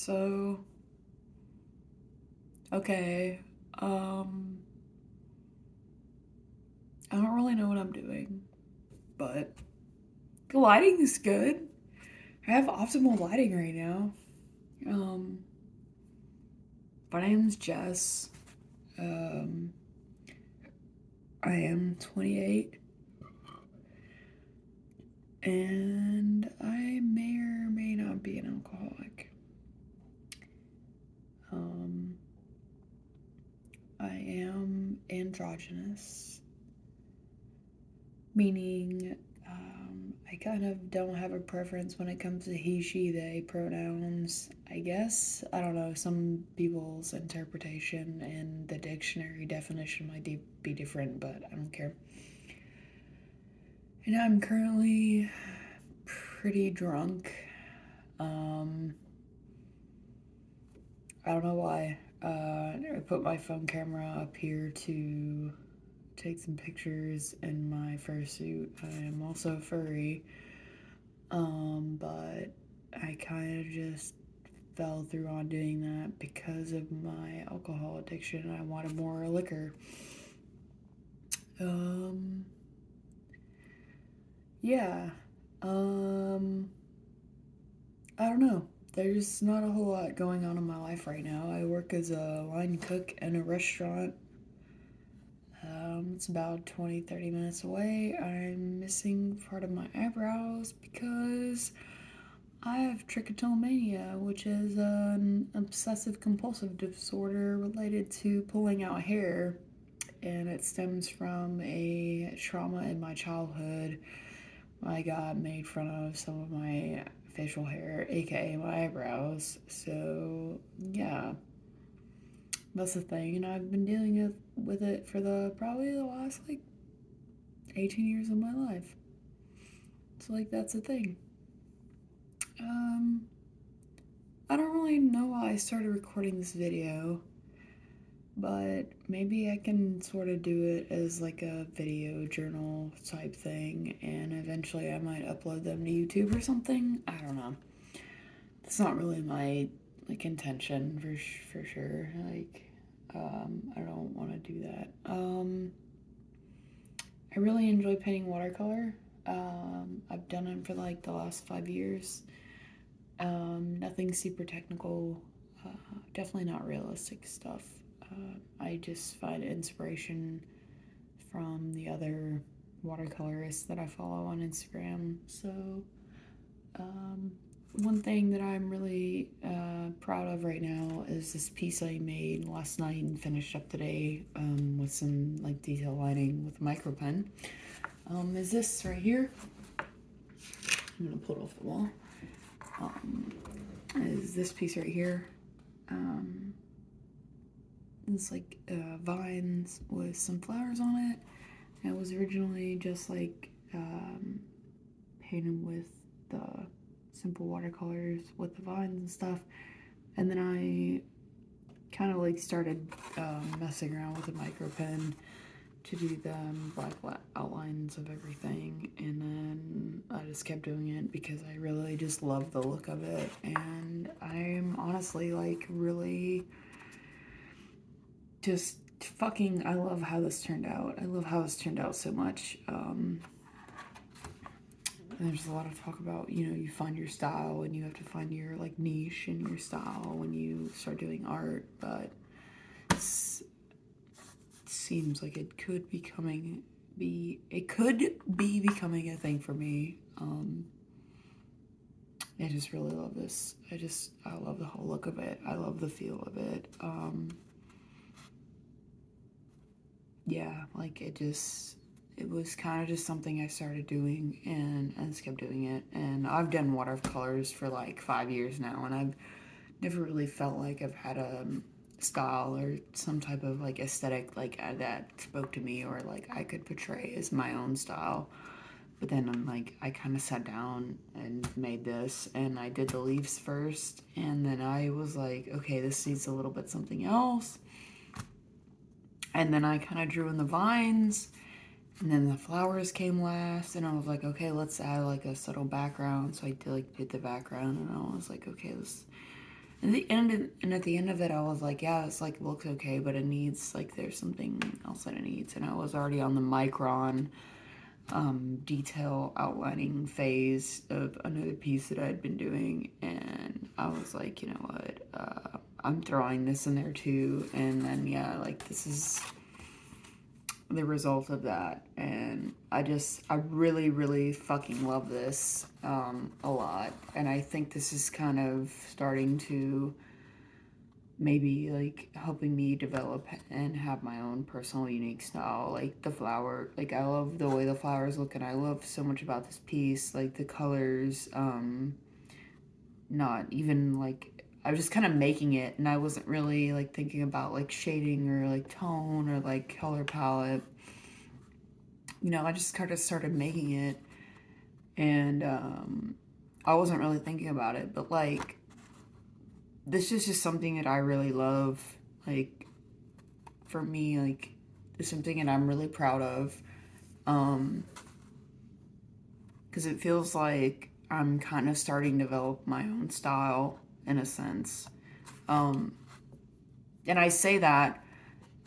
So, okay. I don't really know what I'm doing, but the lighting is good. I have optimal lighting right now. Um, my name's Jess. Um, I am 28, and I may or may not be an alcoholic. Um, I am androgynous, meaning I kind of don't have a preference when it comes to he, she, they pronouns. I guess, I don't know, some people's interpretation and the dictionary definition might be different, but I don't care. And I'm currently pretty drunk. Um, I don't know why. I put my phone camera up here to take some pictures in my fursuit. I am also furry. But I kind of just fell through on doing that because of my alcohol addiction. I wanted more liquor. Um, yeah. Um, I don't know. There's not a whole lot going on in my life right now. I work as a line cook in a restaurant. It's about 20-30 minutes away. I'm missing part of my eyebrows because I have trichotillomania, which is an obsessive compulsive disorder related to pulling out hair, and it stems from a trauma in my childhood. I got made fun of some of my facial hair, aka my eyebrows. So, yeah, that's the thing, and I've been dealing with it for probably the last 18 years of my life. So, that's a thing. Um, I don't really know why I started recording this video, but maybe I can sort of do it as a video journal type thing, and eventually I might upload them to YouTube or something. I don't know. It's not really my intention for sure. I don't want to do that. I really enjoy painting watercolor. I've done it for the last 5 years. Nothing super technical. Definitely not realistic stuff. I just find inspiration from the other watercolorists that I follow on Instagram. So, um, one thing that I'm really proud of right now is this piece I made last night and finished up today with some detail lining with a micro pen. Is this right here? I'm gonna pull it off the wall. Is this piece right here? It's vines with some flowers on it. And it was originally just painted with the simple watercolors with the vines and stuff. And then I kind of started messing around with a micro pen to do the black outlines of everything, and then I just kept doing it because I really just love the look of it, and I'm honestly really just fucking, I love how this turned out. I love how this turned out so much. There's a lot of talk about, you find your style and you have to find your niche and your style when you start doing art, but it seems like it could be becoming a thing for me. I just really love this. I love the whole look of it. I love the feel of it. Yeah, it was kind of just something I started doing, and I just kept doing it. And I've done watercolors for 5 years now, and I've never really felt like I've had a style or some type of aesthetic that spoke to me, or I could portray as my own style. But then I kind of sat down and made this, and I did the leaves first, and then I was like, okay, this needs a little bit something else. And then I kind of drew in the vines, and then the flowers came last, and I was like, okay, let's add a subtle background. So I did the background, and I was like, okay, And at the end of it, I was like, yeah, it's like, it looks okay, but it needs, like, there's something else that it needs. And I was already on the micron detail outlining phase of another piece that I'd been doing, and I was like, you know what, I'm throwing this in there too. And then, yeah, like, this is the result of that, and I really, really fucking love this a lot. And I think this is kind of starting to maybe like helping me develop and have my own personal unique style. Like the flower, like I love the way the flowers look, and I love so much about this piece, like the colors, not even like, I was just kind of making it, and I wasn't really like thinking about like shading or like tone or like color palette. You know, I just kind of started making it, and I wasn't really thinking about it, but like this is just something that I really love. Like for me, like it's something that I'm really proud of, because it feels like I'm kind of starting to develop my own style in a sense. And I say that,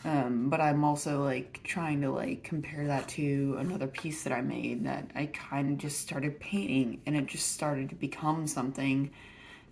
but I'm also like trying to like compare that to another piece that I made that I kind of just started painting, and it just started to become something,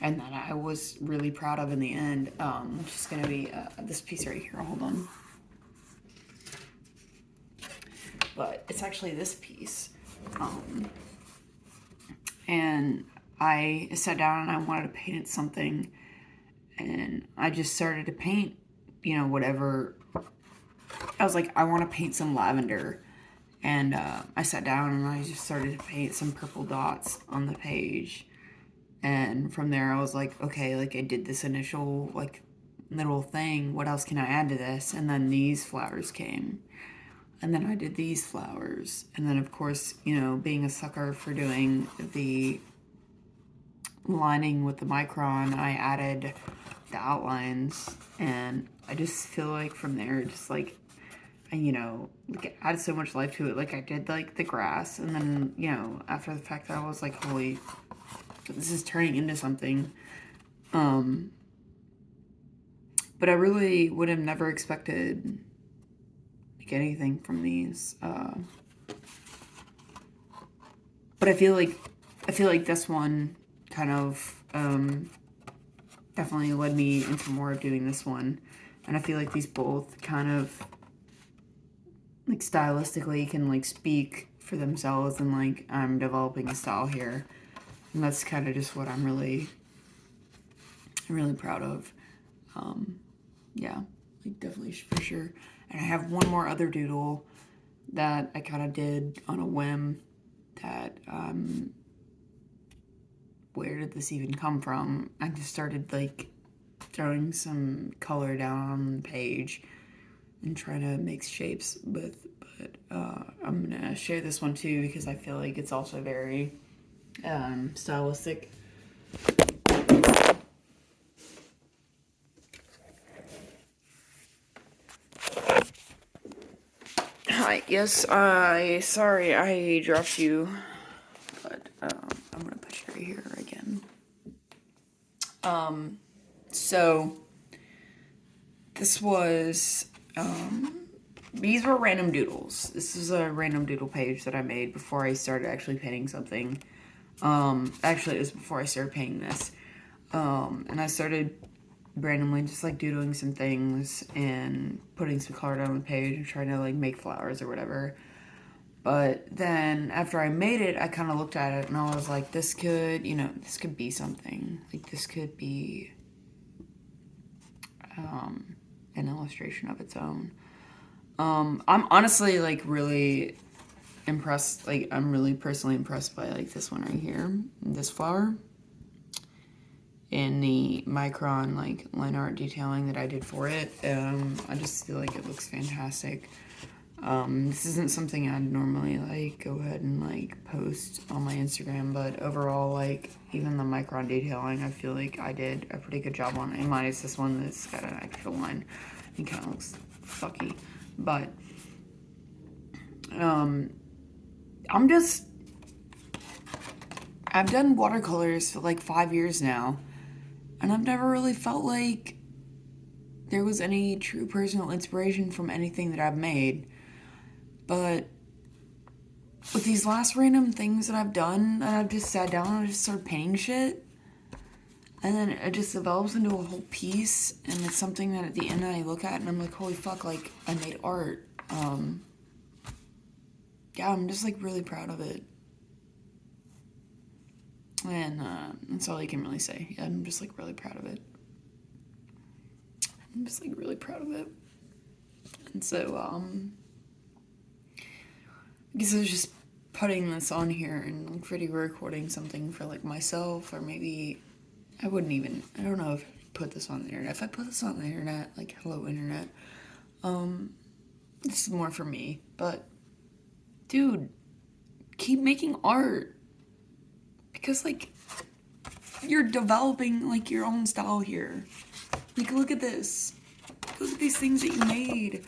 and that I was really proud of in the end. Which is gonna be this piece right here. Hold on. But it's actually this piece. And I sat down and I wanted to paint something, and I just started to paint, you know, whatever. I was like, I want to paint some lavender. And I sat down and I just started to paint some purple dots on the page. And from there I was like, okay, like I did this initial like little thing. What else can I add to this? And then these flowers came. And then I did these flowers. And then, of course, you know, being a sucker for doing the lining with the micron, I added the outlines. And I just feel like from there, just like, you know, like it added so much life to it. Like I did like the grass. And then, you know, after the fact, I was like, holy, this is turning into something. But I really would have never expected like anything from these. But I feel like this one kind of definitely led me into more of doing this one. And I feel like these both kind of like stylistically can like speak for themselves, and like I'm developing a style here. And that's kind of just what I'm really proud of. Yeah, like definitely for sure. And I have one more other doodle that I kind of did on a whim that, where did this even come from? I just started like throwing some color down on the page and trying to make shapes with, but I'm gonna share this one too because I feel like it's also very stylistic. Hi, yes, sorry I dropped you, but I'm gonna put you right here again. So this was, these were random doodles. This is a random doodle page that I made before I started actually painting something. Actually, it was before I started painting this. And I started randomly just like doodling some things and putting some color down on the page and trying to like make flowers or whatever. But then after I made it, I kind of looked at it and I was like, this could, you know, this could be something. Like this could be an illustration of its own. I'm honestly like really impressed. Like I'm really personally impressed by like this one right here, this flower, and the micron like line art detailing that I did for it. I just feel like it looks fantastic. This isn't something I'd normally like go ahead and like post on my Instagram, but overall, like even the micron detailing, I feel like I did a pretty good job on it. Minus this one that's got an extra line. It kind of looks fucky, but I've done watercolors for like 5 years now, And I've never really felt like there was any true personal inspiration from anything that I've made. But with these last random things that I've done, and I've just sat down and I just started painting shit. And then it just develops into a whole piece, and it's something that at the end I look at and I'm like, holy fuck, like, I made art. Yeah, I'm just, like, really proud of it. And that's all I can really say. Yeah, I'm just, like, really proud of it. I'm just, like, really proud of it. And so, I guess I was just putting this on here and, like, really recording something for, like, myself, or maybe I wouldn't even, I don't know if I'd put this on the internet. If I put this on the internet, like, hello, internet, this is more for me, but, dude, keep making art, because, like, you're developing, like, your own style here. Like, look at this. Look at these things that you made.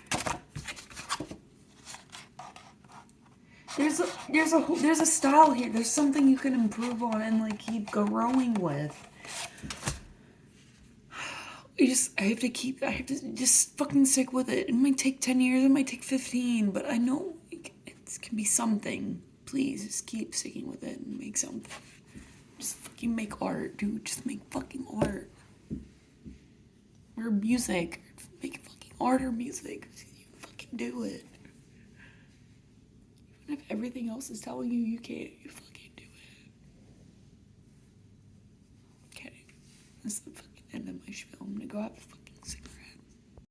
There's a style here. There's something you can improve on and, like, keep growing with. I have to just fucking stick with it. It might take 10 years, it might take 15, but I know, like, it can be something. Please, just keep sticking with it and make something. Just fucking make art, dude. Just make fucking art. Or music. Make fucking art or music. You fucking do it. Even if everything else is telling you you can't, you fucking do it. Okay. That's the fucking end of my spiel. I'm gonna go have a